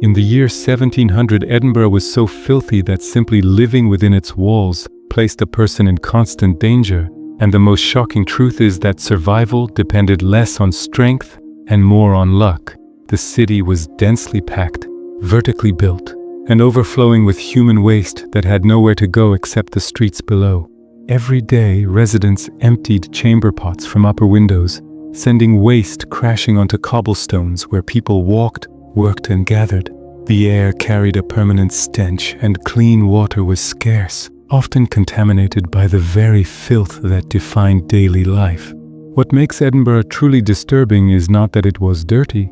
In the year 1700, Edinburgh was so filthy that simply living within its walls placed a person in constant danger, and the most shocking truth is that survival depended less on strength and more on luck. The city was densely packed, vertically built, and overflowing with human waste that had nowhere to go except the streets below. Every day, residents emptied chamber pots from upper windows, sending waste crashing onto cobblestones where people walked, worked, and gathered. The air carried a permanent stench, and clean water was scarce, often contaminated by the very filth that defined daily life. What makes Edinburgh truly disturbing is not that it was dirty,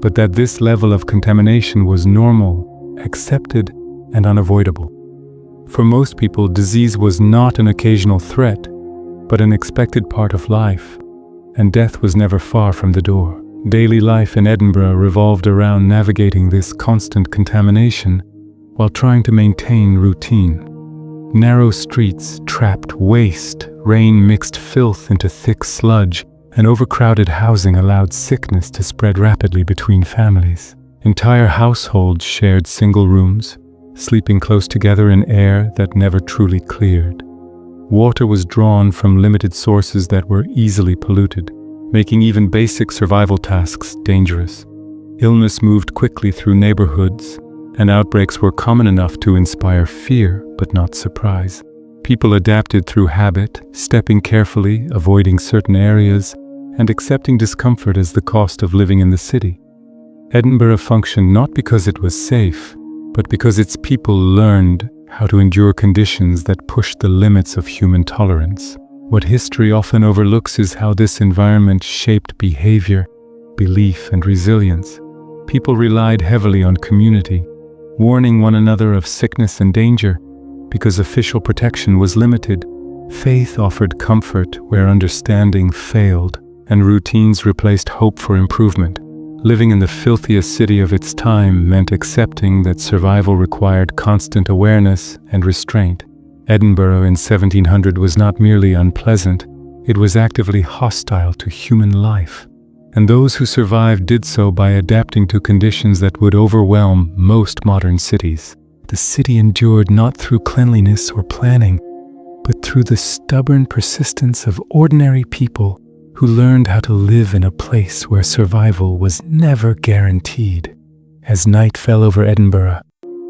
but that this level of contamination was normal, accepted, and unavoidable. For most people, disease was not an occasional threat, but an expected part of life, and death was never far from the door. Daily life in Edinburgh revolved around navigating this constant contamination while trying to maintain routine. Narrow streets trapped waste, rain-mixed filth into thick sludge, and overcrowded housing allowed sickness to spread rapidly between families. Entire households shared single rooms, sleeping close together in air that never truly cleared. Water was drawn from limited sources that were easily polluted, making even basic survival tasks dangerous. Illness moved quickly through neighborhoods, and outbreaks were common enough to inspire fear but not surprise. People adapted through habit, stepping carefully, avoiding certain areas, and accepting discomfort as the cost of living in the city. Edinburgh functioned not because it was safe, but because its people learned how to endure conditions that pushed the limits of human tolerance. What history often overlooks is how this environment shaped behavior, belief, and resilience. People relied heavily on community, warning one another of sickness and danger. Because official protection was limited, faith offered comfort where understanding failed, and routines replaced hope for improvement. Living in the filthiest city of its time meant accepting that survival required constant awareness and restraint. Edinburgh in 1700 was not merely unpleasant, it was actively hostile to human life. And those who survived did so by adapting to conditions that would overwhelm most modern cities. The city endured not through cleanliness or planning, but through the stubborn persistence of ordinary people who learned how to live in a place where survival was never guaranteed. As night fell over Edinburgh,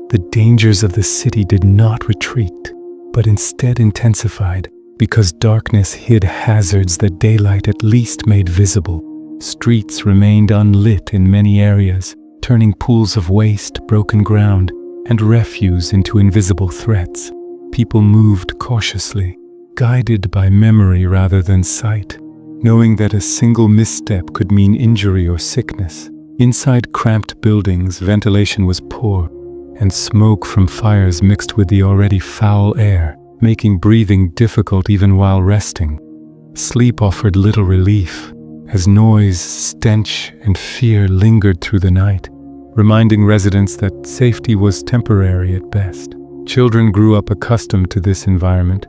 the dangers of the city did not retreat, but instead intensified, because darkness hid hazards that daylight at least made visible. Streets remained unlit in many areas, turning pools of waste, broken ground, and refuse into invisible threats. People moved cautiously, guided by memory rather than sight, knowing that a single misstep could mean injury or sickness. Inside cramped buildings, ventilation was poor, and smoke from fires mixed with the already foul air, making breathing difficult even while resting. Sleep offered little relief, as noise, stench, and fear lingered through the night, reminding residents that safety was temporary at best. Children grew up accustomed to this environment,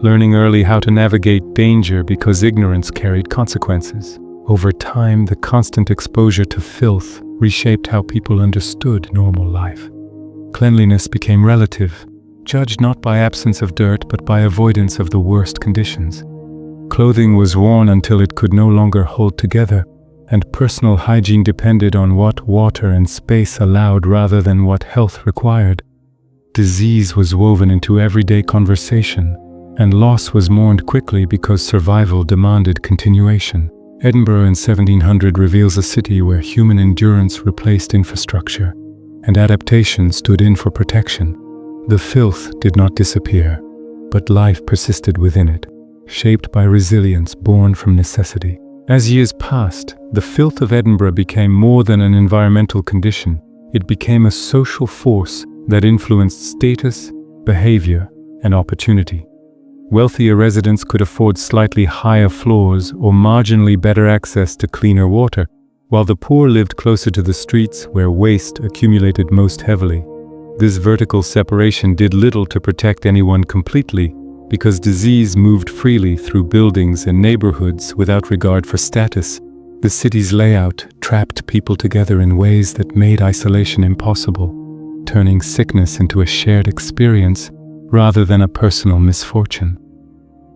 learning early how to navigate danger because ignorance carried consequences. Over time, the constant exposure to filth reshaped how people understood normal life. Cleanliness became relative, judged not by absence of dirt but by avoidance of the worst conditions. Clothing was worn until it could no longer hold together, and personal hygiene depended on what water and space allowed rather than what health required. Disease was woven into everyday conversation, and loss was mourned quickly because survival demanded continuation. Edinburgh in 1700 reveals a city where human endurance replaced infrastructure, and adaptation stood in for protection. The filth did not disappear, but life persisted within it, shaped by resilience born from necessity. As years passed, the filth of Edinburgh became more than an environmental condition. It became a social force that influenced status, behavior, and opportunity. Wealthier residents could afford slightly higher floors or marginally better access to cleaner water, while the poor lived closer to the streets where waste accumulated most heavily. This vertical separation did little to protect anyone completely, because disease moved freely through buildings and neighborhoods without regard for status. The city's layout trapped people together in ways that made isolation impossible, turning sickness into a shared experience rather than a personal misfortune.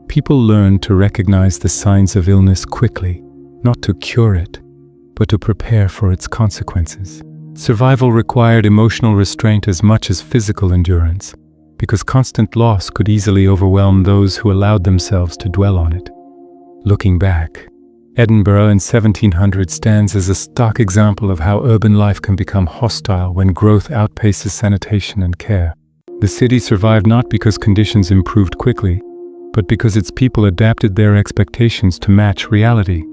People learned to recognize the signs of illness quickly, not to cure it, but to prepare for its consequences. Survival required emotional restraint as much as physical endurance, because constant loss could easily overwhelm those who allowed themselves to dwell on it. Looking back, Edinburgh in 1700 stands as a stark example of how urban life can become hostile when growth outpaces sanitation and care. The city survived not because conditions improved quickly, but because its people adapted their expectations to match reality.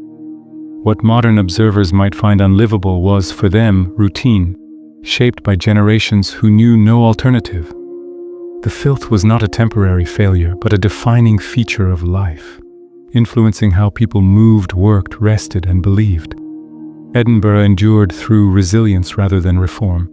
What modern observers might find unlivable was, for them, routine, shaped by generations who knew no alternative. The filth was not a temporary failure, but a defining feature of life, influencing how people moved, worked, rested, and believed. Edinburgh endured through resilience rather than reform,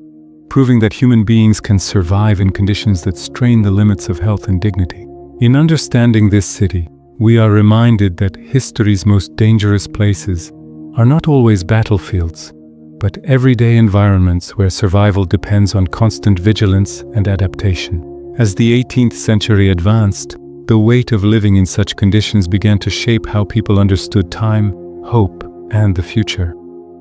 proving that human beings can survive in conditions that strain the limits of health and dignity. In understanding this city, we are reminded that history's most dangerous places are not always battlefields, but everyday environments where survival depends on constant vigilance and adaptation. As the 18th century advanced, the weight of living in such conditions began to shape how people understood time, hope, and the future.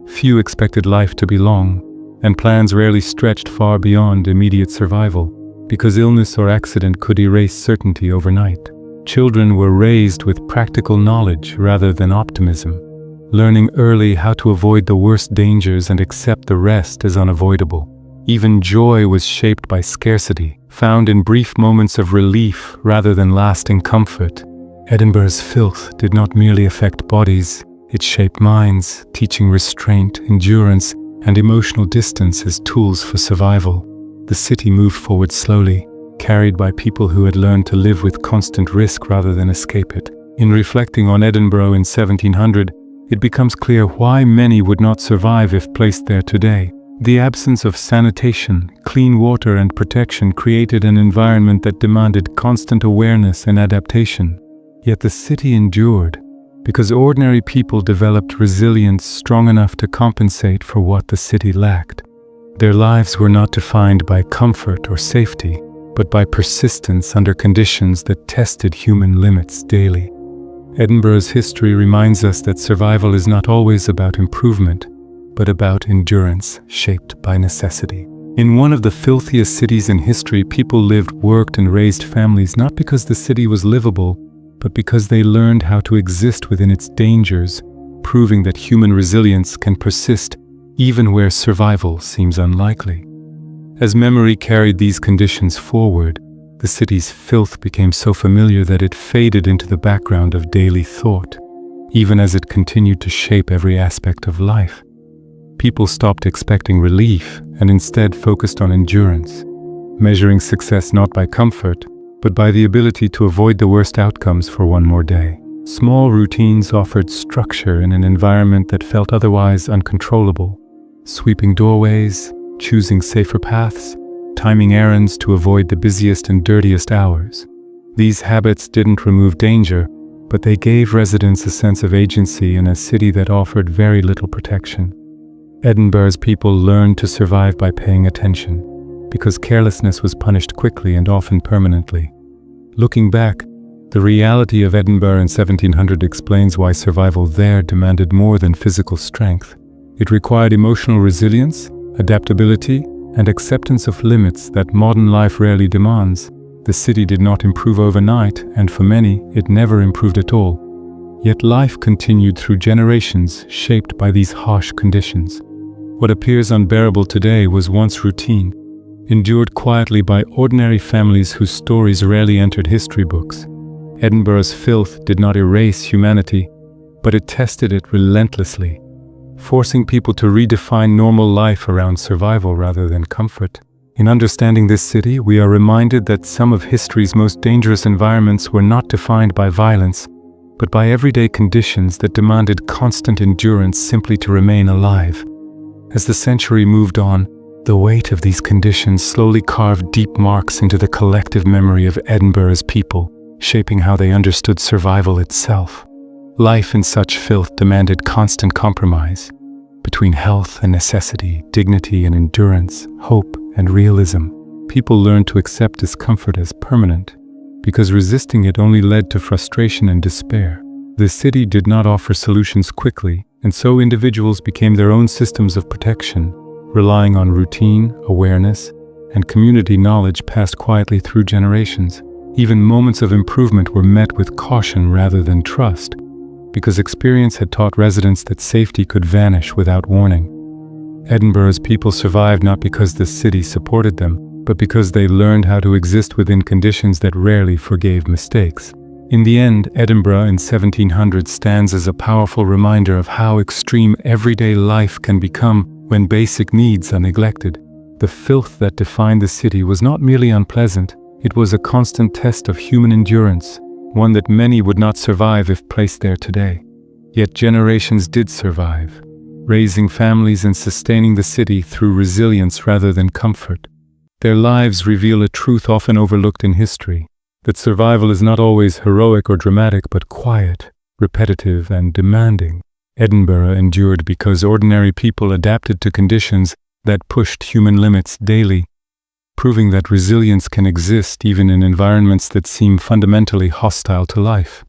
Few expected life to be long, and plans rarely stretched far beyond immediate survival, because illness or accident could erase certainty overnight. Children were raised with practical knowledge rather than optimism, learning early how to avoid the worst dangers and accept the rest as unavoidable. Even joy was shaped by scarcity, found in brief moments of relief rather than lasting comfort. Edinburgh's filth did not merely affect bodies, it shaped minds, teaching restraint, endurance, and emotional distance as tools for survival. The city moved forward slowly, carried by people who had learned to live with constant risk rather than escape it. In reflecting on Edinburgh in 1700, it becomes clear why many would not survive if placed there today. The absence of sanitation, clean water, and protection created an environment that demanded constant awareness and adaptation. Yet the city endured, because ordinary people developed resilience strong enough to compensate for what the city lacked. Their lives were not defined by comfort or safety, but by persistence under conditions that tested human limits daily. Edinburgh's history reminds us that survival is not always about improvement, but about endurance shaped by necessity. In one of the filthiest cities in history, people lived, worked, and raised families not because the city was livable, but because they learned how to exist within its dangers, proving that human resilience can persist even where survival seems unlikely. As memory carried these conditions forward, the city's filth became so familiar that it faded into the background of daily thought, even as it continued to shape every aspect of life. People stopped expecting relief and instead focused on endurance, measuring success not by comfort, but by the ability to avoid the worst outcomes for one more day. Small routines offered structure in an environment that felt otherwise uncontrollable. Sweeping doorways, choosing safer paths, timing errands to avoid the busiest and dirtiest hours. These habits didn't remove danger, but they gave residents a sense of agency in a city that offered very little protection. Edinburgh's people learned to survive by paying attention, because carelessness was punished quickly and often permanently. Looking back, the reality of Edinburgh in 1700 explains why survival there demanded more than physical strength. It required emotional resilience, adaptability, and acceptance of limits that modern life rarely demands. The city did not improve overnight, and for many, it never improved at all. Yet life continued through generations shaped by these harsh conditions. What appears unbearable today was once routine, endured quietly by ordinary families whose stories rarely entered history books. Edinburgh's filth did not erase humanity, but it tested it relentlessly, forcing people to redefine normal life around survival rather than comfort. In understanding this city, we are reminded that some of history's most dangerous environments were not defined by violence, but by everyday conditions that demanded constant endurance simply to remain alive. As the century moved on, the weight of these conditions slowly carved deep marks into the collective memory of Edinburgh's people, shaping how they understood survival itself. Life in such filth demanded constant compromise between health and necessity, dignity and endurance, hope and realism. People learned to accept discomfort as permanent, because resisting it only led to frustration and despair. The city did not offer solutions quickly, and so individuals became their own systems of protection, relying on routine, awareness, and community knowledge passed quietly through generations. Even moments of improvement were met with caution rather than trust, because experience had taught residents that safety could vanish without warning. Edinburgh's people survived not because the city supported them, but because they learned how to exist within conditions that rarely forgave mistakes. In the end, Edinburgh in 1700 stands as a powerful reminder of how extreme everyday life can become when basic needs are neglected. The filth that defined the city was not merely unpleasant, it was a constant test of human endurance, one that many would not survive if placed there today. Yet generations did survive, raising families and sustaining the city through resilience rather than comfort. Their lives reveal a truth often overlooked in history, that survival is not always heroic or dramatic, but quiet, repetitive, and demanding. Edinburgh endured because ordinary people adapted to conditions that pushed human limits daily, proving that resilience can exist even in environments that seem fundamentally hostile to life.